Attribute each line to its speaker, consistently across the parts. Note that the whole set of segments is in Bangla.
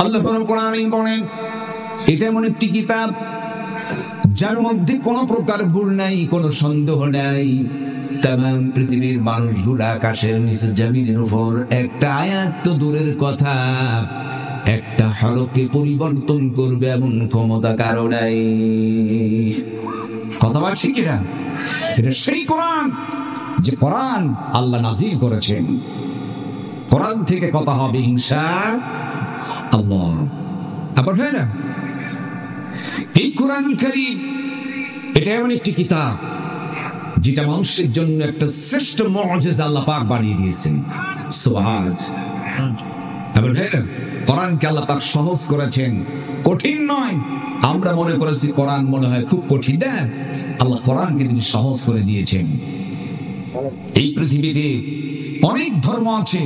Speaker 1: আল্লাহ রাব্বুল আলামিন বলেন, এটা এমন একটি কিতাব যার মধ্যে কোনো প্রকার ভুল নাই, কোনো সন্দেহ নাই। তামাম পৃথিবীর মানুষগুলা আকাশের নিচে জমিনের উপর একটা আয়াত তো দূরের কথা, একটা হরফকে পরিবর্তন করবে এমন ক্ষমতা কারো নাই। কথা বলছি কিনা? এটা সেই কোরআন, যে কোরআন আল্লাহ নাজিল করেছেন। কোরআন থেকে কথা হবে ইনশাআল্লাহ। আবার হয় না, এই কোরআনুল কারীম এটা এমন একটি কিতাব যেটা মানুষের জন্য একটা শ্রেষ্ঠ মুজিজা আল্লাহ পাক বানিয়ে দিয়েছেন। সুবহানাল্লাহ। আবার হয় না, কোরআনকে আল্লাহ পাক সহজ করেছেন, কঠিন নয়। আমরা মনে করেছি কোরআন মনে হয় খুব কঠিন, না, আল্লাহ কোরআনকে তিনি সহজ করে দিয়েছেন। এই পৃথিবীতে অনেক ধর্ম আছে,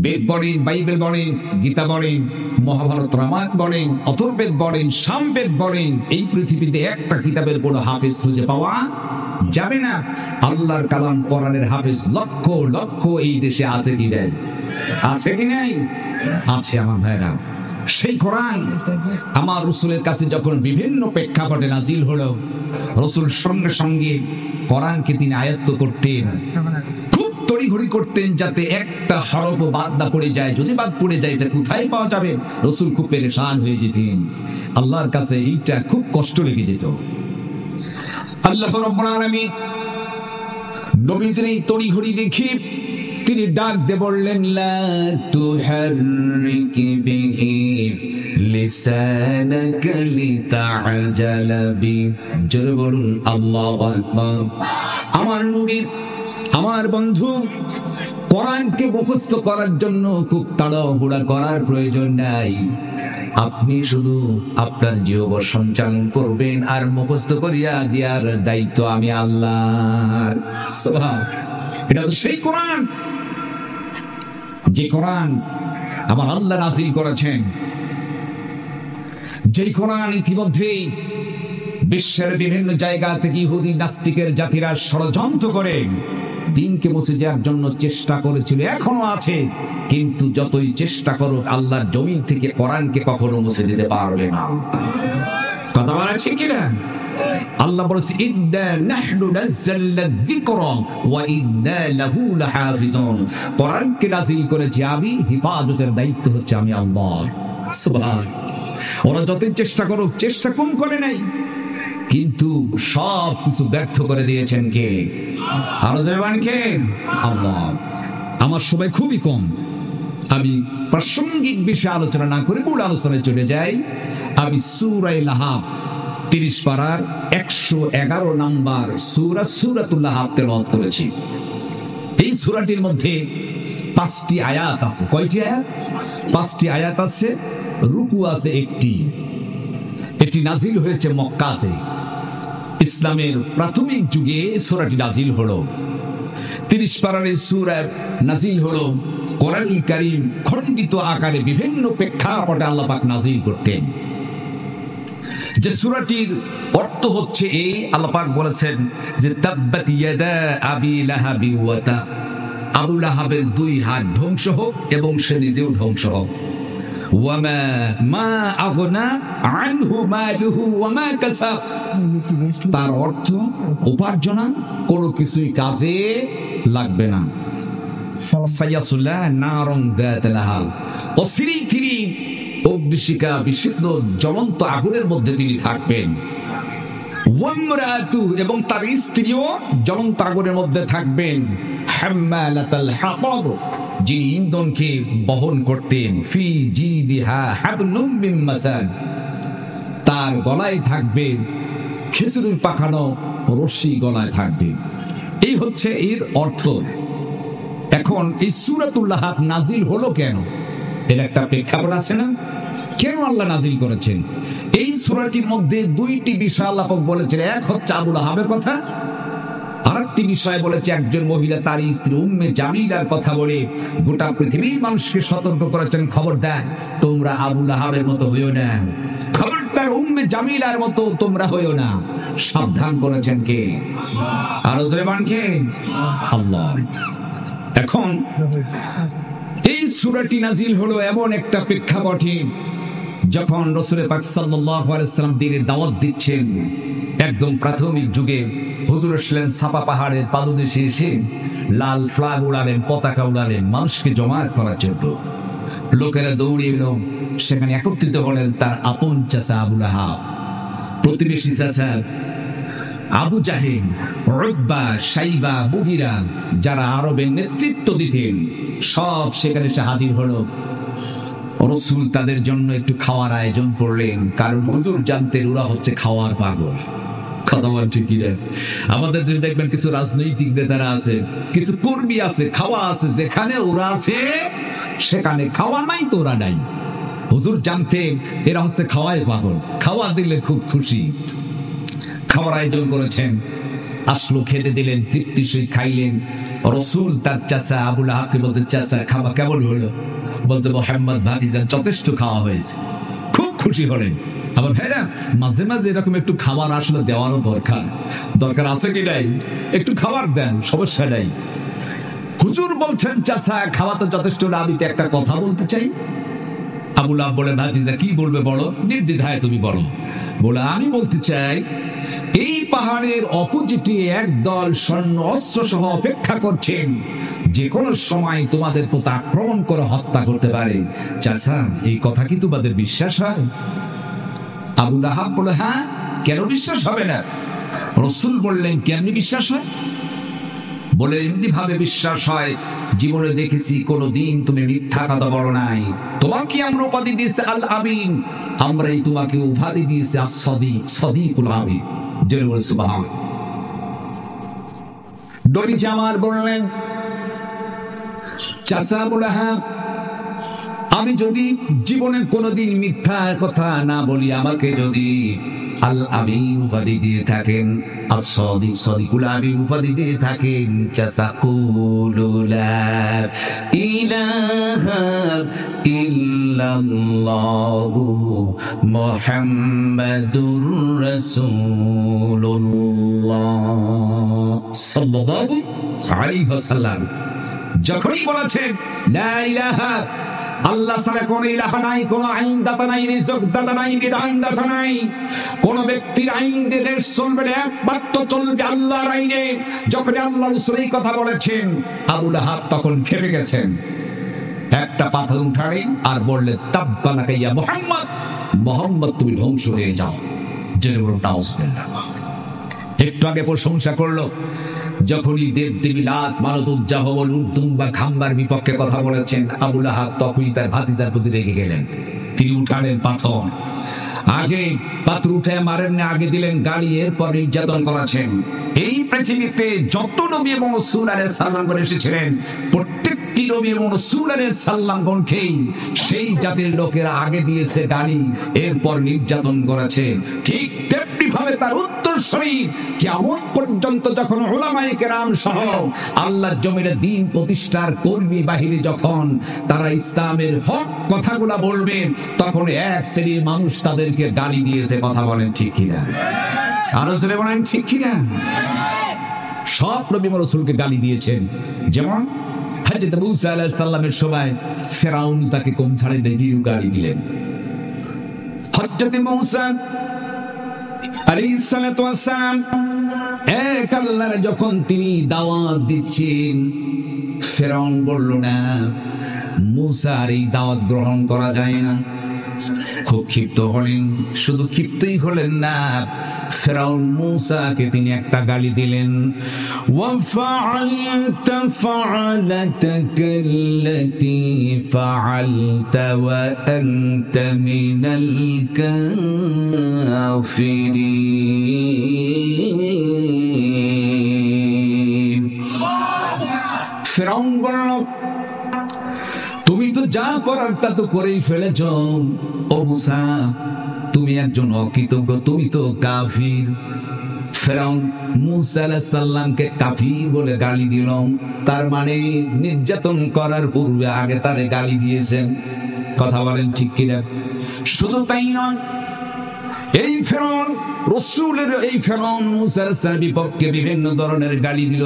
Speaker 1: বেদ বলেন, বাইবেল বলেন, গীতা বলেন, মহাভারত রামায়ণ বলেন, অথর্ববেদ বলেন, সামবেদ বলেন, এই পৃথিবীতে একটা কিতাবের কোনো হাফেজ খুঁজে পাওয়া যাবে না। আল্লাহর কালাম কোরআনের হাফেজ লক্ষ লক্ষ এই দেশে আছে কি নাই? আছে কি নাই? আছে আমার ভাইরা। সেই কোরআন আমার রাসূলের কাছে যখন বিভিন্ন প্রেক্ষাপটে নাজিল হলো, রাসূল সঙ্গে সঙ্গে কোরআনকে তিনি আয়ত্ত করতেন, খুব তড়িঘড়ি করতেন যাতে একটা হরফ বাদ না পড়ে যায়। যদি বাদ পড়ে যায় এটা কোথায় পাওয়া যাবে? রাসূল খুব পেরেশান হয়ে যেতেন। আল্লাহর কাছে এইটা খুব কষ্ট লেগে যেত। আল্লাহ রাব্বুল আলামিন নবীজির এই তড়িঘড়ি দেখে তিনি ডাক দিয়ে বললেন, লা তুহাররিক বিহি লিসানাকা লিতা'জালা বি। জোরে বলুন আল্লাহু আকবার। আমার নবী, আমার বন্ধু, কোরআনকে মুখস্থ করার জন্য খুব তাড়াহুড়া করার প্রয়োজন নাই। আপনি শুধু আপনার জীবন সঞ্চালন করবেন আর মুখস্থ করিয়া দেওয়ার দায়িত্ব আমি আল্লাহর। সুবহানাল্লাহ। এটা তো সেই কোরআন যে কোরআন আমার আল্লাহ নাযিল করেছেন, যে কোরআন ইতিমধ্যেই বিশ্বের বিভিন্ন জায়গা থেকে ইহুদি নাস্তিকের জাতিরা ষড়যন্ত্র করে দিনকে মুছে যাওয়ার জন্য চেষ্টা করেছিল, এখনো আছে। কিন্তু যতই চেষ্টা করুক আল্লাহর জমিন থেকে কোরআনকে কখনো মুছে দিতে পারবে না। কথা বলা ঠিক কিনা? আল্লাহ বলেছে, ইন্না নাহনু নাযালনা যিকরা ওয়া ইন্না লাহু লাহাফিজুন। কোরআনকে নাযিল করেছি আমি, হেফাজতের দায়িত্ব হচ্ছে আমি আল্লাহ। সুবহানাল্লাহ। ওরা যতই চেষ্টা করুক, চেষ্টা কম করে নাই, কিন্তু সব কিছু ব্যর্থ করে দিয়েছেন কে? আরো জবান কে? আল্লাহ। আমার সময় খুবই কম, আমি প্রাসঙ্গিক বিষয়ে আলোচনা না করে মূল আলোচনায় চলে যাই। আমি সূরা লাহাব 30 পারার 111 নাম্বার সূরা সূরাতুল লাহাব তেলাওয়াত করেছি। এই সূরাটির মধ্যে 5টি আয়াত আছে। কয়টি আয়াত? 5টি আয়াত আছে। রুকু আছে একটি। এটি নাজিল হয়েছে মক্কাতে। ইসলামের প্রাথমিক যুগে সূরাটি নাজিল হলো। 30 পারার এই সূরা নাজিল হলো। কোরআনুল কারীম খণ্ডিত আকারে বিভিন্ন প্রেক্ষাপটে আল্লাহ পাক নাজিল করতেন। যে সূরাটির অর্থ হচ্ছে এই, আল্লাহ পাক বলেছেন যে তাব্বাত ইয়াদা আবি লাহাবি ওয়া তা। আবু লাহাবের 2 হাত ধ্বংস হোক এবং সে নিজেও ধ্বংস হোক। ওয়ামা মা আগনা আনহু মালুহু ওয়ামা কাসাব। তার অর্থ উপার্জন কোনো কিছুই কাজে লাগবে না। সায়াসুল্লা নারং যাতা লাহাব। অচিরেই তিনি অগ্নিশিখা বিশুদ্ধ জ্বলন্ত আগুনের মধ্যে তিনি থাকবেন। ওয়ামরাতু, এবং তার স্ত্রীও জ্বলন্ত আগুনের মধ্যে থাকবেন। হাম্মালাতাল হাতাব, যিনি ইন্ধনকে বহন করতেন। ফি জিদিহা হাবলুম মিন মাসাদ, তার গলায় থাকবে খেজুরের পাকানো রশি, গলায় থাকবে। এই হচ্ছে এর অর্থ। এখন এই সূরাতুল লাহাব নাজিল হলো কেন? এর একটা প্রেক্ষাপট আছে না? কেন আল্লাহ নাজিল করেছেন? এই সূরাটির মধ্যে 2টি বিষয় আল্লাহ পাক বলেছেন। এক হচ্ছে আবু লাহাবের কথা, আরেকটি বিষয় বলেছে একজন মহিলা তার স্ত্রী উম্মে জামিলার কথা বলে গোটা পৃথিবীর মানুষকে সতর্ক করেছেন, খবরদার তোমরা আবু লাহাবের মতো হইও না, খবরদার উম্মে জামিলার মতো তোমরা হইও না। সাবধান করেছেন কে? আরো জোরে বলেন কে? আল্লাহ। এখন এই সূরাটি নাজিল হলো এমন একটা প্রেক্ষাপটে যখন রাসূল পাক সাল্লাল্লাহু আলাইহি ওয়াসাল্লাম দ্বীনের দাওয়াত দিচ্ছেন। একদম প্রাথমিক যুগে হুজুর ছিলেন সাফা পাহাড়ের পাদদেশে এসে লাল ফ্ল্যাগ উড়ালেন, পতাকা উড়ালেন মানুষকে জমায়েত করার জন্য। লোকেরা দৌড়ে এলো, সেখানে একত্রিত হলেন তার আপন চাচা আবু লাহাব, প্রতিবেশী চাচা আবু জাহেল, উতবা, শাইবা, মুগীরা, যারা আরবের নেতৃত্ব দিতেন, সব সেখানে এসে হাজির হলো। রাসূল তাদের জন্য একটু খাওয়ার আয়োজন করলেন, কারণ হুজুর জানতেন ওরা হচ্ছে খাওয়ার পাগল। কথা বলছে কিনা? আমাদের দেশে দেখবেন কিছু রাজনৈতিক নেতারা আছে, কিছু কর্মী আছে, খাওয়া আছে, যেখানে ওরা আছে সেখানে খাওয়া নাই তো ওরা নাই। হুজুর জানতেন এরা হচ্ছে খাওয়ায় পাগল, খাওয়া দিলে খুব খুশি। খাবার আয়োজন করেছেন, আসলো, খেতে দিলেন, তৃপ্তি সহিত খাইলেন। রাসূল তার চাচা আবু লাহাবকে বলতে, চাচা খাবার কেমন হলো? বলতে, মুহাম্মদ ভাতিজা যথেষ্ট খাওয়া হয়েছে। খুব খুশি হলেন। আবার ভাইরা, মাঝে মাঝে এরকম একটু খাবার আসলে দেওয়ারও দরকার আছে কি নাই? একটু খাবার দেন, সমস্যা নাই। হুজুর বলছেন, চাচা খাওয়া তো যথেষ্ট না, আমি তো একটা কথা বলতে চাই। আবু লাহাব বলে, ভাতিজা কি বলবে বলো, নির্দ্বিধায় তুমি বলো। বলে, আমি বলতে চাই এই পাহাড়ের অপোজিটে একদল সৈন্য অস্ত্র সহ অপেক্ষা করছেন, যে কোনো সময় তোমাদের প্রতি আক্রমণ করে হত্যা করতে পারে। চাচা এই কথা কি তোমাদের বিশ্বাস হয়? আবু লাহাব বলে, হ্যাঁ, কেন বিশ্বাস হবে না? রাসূল বললেন, কেমনি বিশ্বাস হয়? বলে, এমনি ভাবে বিশ্বাস হয়, জীবনে দেখেছি কোনদিন তুমি মিথ্যা কথা বলো নাই। তোমাকে আমরা উপাধি দিয়েছি আল আমিন, আমরাই তোমাকে উপাধি দিয়েছি as-সাদিক, সাদিকুল আমিন। জোরে বলে সুবহানাল্লাহ। নবীজি আমার বললেন, চাচা বলে, হ্যাঁ, আমি যদি জীবনে কোনদিন মিথ্যা কথা না বলি, আমাকে যদি আল আমিন উপাধি দিয়ে থাকেন, as-সাদিক, সাদিকুল আমিন উপাধি দিয়ে থাকেন, চাচা কুলু লা ইলাহা ইল্লাল্লাহু মুহাম্মাদুর রাসূলুল্লাহ সাল্লাল্লাহু আলাইহি ওয়াসাল্লাম যখনই বলেছেন লা ইলাহা, আল্লাহ ছাড়া কোন ইলাহা নাই, কোন আইন দাতা নাই, রিজক দাতা নাই, বিধান দাতা নাই। কোন ব্যক্তির আইন দিয়ে দেশ চলবে না, একমাত্র চলবে আল্লাহর আইনে। যখন আল্লাহ রাসূল এই কথা বলেছেন, আবু লাহাব তখন খেপে গেছেন। একটা পাথর উঠালেন আর বললেন, তাব্বানাকা ইয়া মুহাম্মদ, মুহাম্মদ তুমি ধ্বংস হয়ে যাও। জেনে বলুন নাউজুবিল্লাহ। একটু আগে প্রশংসা করলো, যখনই দেব দেবী লাত, মানত, উজ্জা, হবল, উদ্দুম বা খাম্বার বিপক্ষে কথা বলেছেন আবু লাহাব, তখনই তার ভাতিজার প্রতি রেগে গেলেন। তিনি উঠালেন পাথর। আগে পাথর উঠে মারেন না, আগে দিলেন গালি, এরপর নির্যাতন করেছেন। এই পৃথিবীতে যত নবী এবং রাসূল আলাইহিস সালাম করে এসেছিলেন, প্রত্যেকটি নবী এবং রাসূল আলাইহিস সালামগণকেই সেই জাতির লোকেরা আগে দিয়েছে গালি, এরপর নির্যাতন করেছে। ঠিক তেমনি ভাবে তার উত্তরসূরি কিয়ামত পর্যন্ত যখন উলামায়ে কেরাম সহ আল্লাহর জমিনে দ্বীন প্রতিষ্ঠার কর্মী বাহিনী যখন তারা ইসলামের হক কথাগুলা বলবে, তখন এক শ্রেণীর মানুষ তাদেরকে গালি দিয়েছে। কথা বলেন ঠিক কিনা? আরো জোরে বলেন ঠিক কিনা? সব নবী এবং রাসূলকে গালি দিয়েছেন। যেমন হযরত মূসা আলাইহিস সালামের সময় ফেরাউন তাকে কম ছাড়ে দিয়ে গালি দিলেন। হযরত মূসা আলাইহিস সালাতু ওয়াস সালাম এক আল্লাহর যখন তিনি দাওয়াত দিচ্ছেন, ফেরাউন বলল না, মূসার এই দাওয়াত গ্রহণ করা যায় না। খুব ক্ষিপ্ত হলেন। শুধু ক্ষিপ্তই হলেন না, ফেরাউন মূসাকে তিনি একটা গালি দিলেন, ওয়াফাআলতা ফাআলাতাকাল্লাতী ফাআলতা ওয়া আনতা মিনাল কাফিরিন। ফেরাউন বলল, তুমি তো যা করার তা তো করেই ফেলেছ। ও মূসা, তুমি একজন অকৃতজ্ঞ, তুমি তো কাফির। ফেরাউন মূসা আলাইহিস সালামকে কাফির বলে গালি দিল। তার মানে নির্যাতন করার পূর্বে আগে তারে গালি দিয়েছেন। কথা বলেন ঠিক কিনা? শুধু তাই নয়, এই ফেরাউন রাসূলের এই ফেরাউন মূসা আলাইহিস সালামের বিপক্ষে বিভিন্ন ধরনের গালি দিল।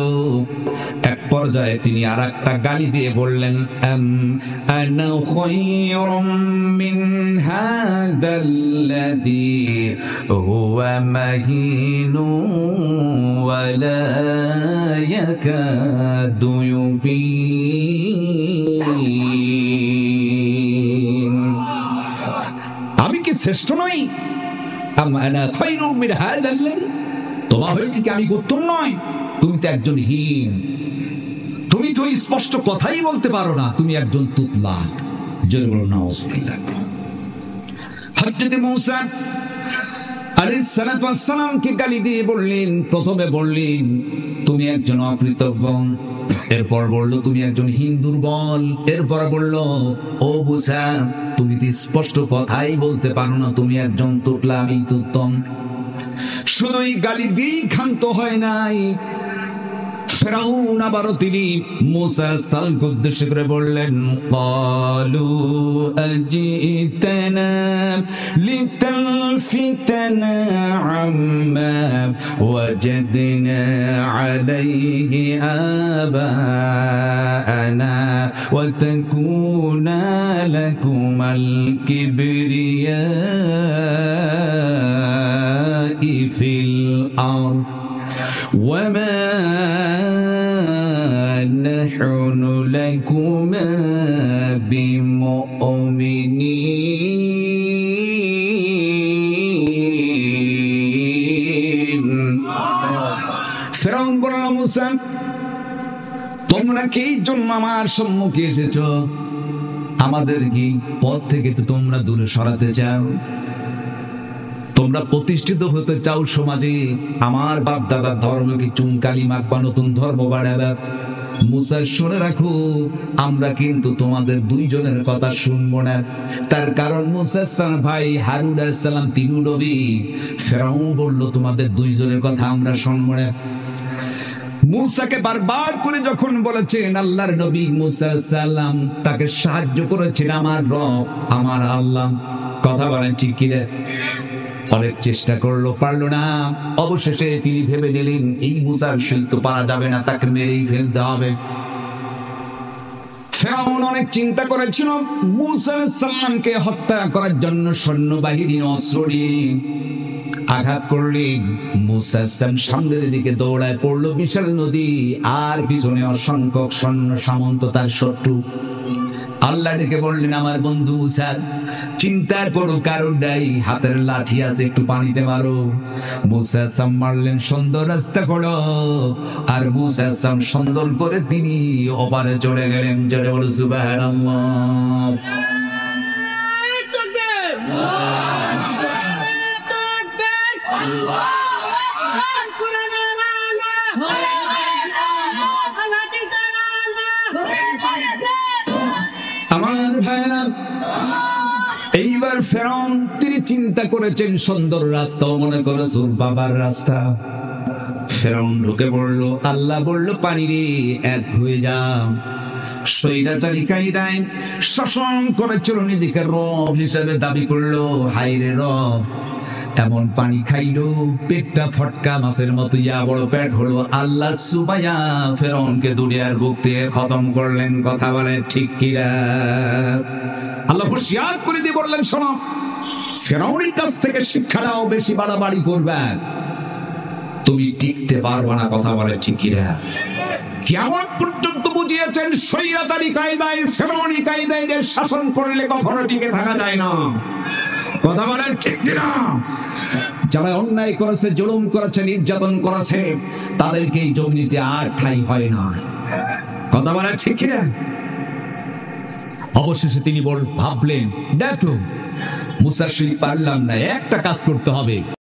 Speaker 1: এক পর্যায়ে তিনি আরেকটা গালি দিয়ে বললেন, আনা খায়রুম মিন হাদাল্লাযী হুয়া মাহিনু ওয়া লা ইয়াকাদু ইউবিন। আমি কি শ্রেষ্ঠ নই? আনা খায়রুম মিন হাদাল্লাযী, তোমার হইতে কি আমি উত্তম নয়? তুমি তো একজন হীন, তুমি তো স্পষ্ট কথাই বলতে পারো না, তুমি একজন তুতলা। জোরে বলো নাউজুবিল্লাহ। হযরত মূসা আলাইহিস সালাতু ওয়াস সালামকে গালি দিয়ে বললেন, প্রথমে বললেন তুমি একজন অকৃতজ্ঞ, এরপর বলল তুমি একজন হীন দুর্বল, এরপর বলল ও মূসা তুমি তো স্পষ্ট কথাই বলতে পারো না, তুমি একজন তুতলা, আমি তো উত্তম। শুধু এই গালি দিয়েই ক্ষান্ত হয় নাই, ফেরাউন আবারও তিনি মূসা সালকে উদ্দেশ্য করে বললেন, ক্বালু আজিতানা লিতালফিতানা আম্মা ওয়াজাদনা আলাইহি আবানা ওয়া তাকুনা লাকুমাল কিবরিয়া ফিল আরদ وما نحن لكما بمؤمنين। ফেরাউন বলল, মূসা তোমরা কি জন্য আমার সম্মুখে এসেছো? আমাদের কি পথ থেকে তো তোমরা দূরে সরাতে চাও? তোমরা প্রতিষ্ঠিত হতে চাও সমাজে, আমার বাপ দাদার ধর্মকে চুনকালি মাখবা, নতুন ধর্ম বাড়াবা। মূসা শুনে রাখো, আমরা কিন্তু তোমাদের দুইজনের কথা শুনবো না। তার কারণ মূসার ভাই হারুন আলাইহিস সালাম তিনিও নবী। ফেরাউন বলল তোমাদের দুইজনের কথা আমরা শুনবো না। মূসাকে বারবার করে যখন বলেছেন আল্লাহর নবী মূসা সালাম, তাকে সাহায্য করেছেন আমার রব, আমার আল্লাহ। কথা বলেন ঠিক কি না? অনেক চেষ্টা করলো, পারলো না। অবশেষে তিনি ভেবে নিলেন এই মূসার শীল তো পারা যাবে না, তাকে মেরেই ফেলতে হবে। ফেরাউন অনেক চিন্তা করেছিল মূসা আলাইহিস সালামকে হত্যা করার জন্য সৈন্যবাহিনী অস্ত্র নিয়ে আঘাত করলেন। মূসা সামনের দিকে দৌড়ায় পড়লো বিশাল নদী, আর পিছনে অসংখ্য সৈন্য সামন্ত তার শত্রু। আল্লাহ ডেকে বললেন, আমার বন্ধু মূসা চিন্তার কোনো কারণ নাই, হাতের লাঠি আছে, একটু পানিতে মারো। মূসা মারলেন, সুন্দর রাস্তা করো। আর মূসা সুন্দর করে তিনি ওপারে চলে গেলেন। জোরে বলো সুবহানাল্লাহ। আমার ভাইরা, এইবার ফেরাউন তিনি চিন্তা করেছেন সুন্দর রাস্তাও মনে করে সুর বাবার রাস্তা। ফেরাউন ঢুকে পড়লো। আল্লাহ বলল পানি রে এক হয়ে যা। স্বৈরাচারী কায়দায় শাসন করেছিল, নিজেকে রব হিসেবে দাবি করলো। হায়রে রব, এমন পানি খাইলো পেটটা ফটকা মাছের মতো ইয়া বড় পেট হলো। আল্লাহ সুবাইয়া ফেরাউনকে দুনিয়ার বুক থেকে খতম করলেন। কথা বলেন ঠিক কিনা? আল্লাহ হুঁশিয়ার করে দিয়ে বললেন, শোনো, ফেরাউনের কাছ থেকে শিক্ষা নাও, বেশি বাড়াবাড়ি করবে তুমি টিকতে পারবে না। কথা বলে ঠিক কিনা? কিয়ামত পর্যন্ত বুঝিয়েছেন স্বৈরাচারী কায়দায়, ফেরাউনি কায়দায় শাসন করলে কখনো টিকে থাকা যায় না। কথা বলেন ঠিক কিনা? যারা অন্যায় করেছে, জুলুম করেছে, নির্যাতন করেছে, তাদেরকে এই জমিতে আর ঠাঁই হয় না। কথা বলেন ঠিক কিনা? অবশেষে তিনি ভাবলেন, দেখো মূসা পারলাম না, একটা কাজ করতে হবে।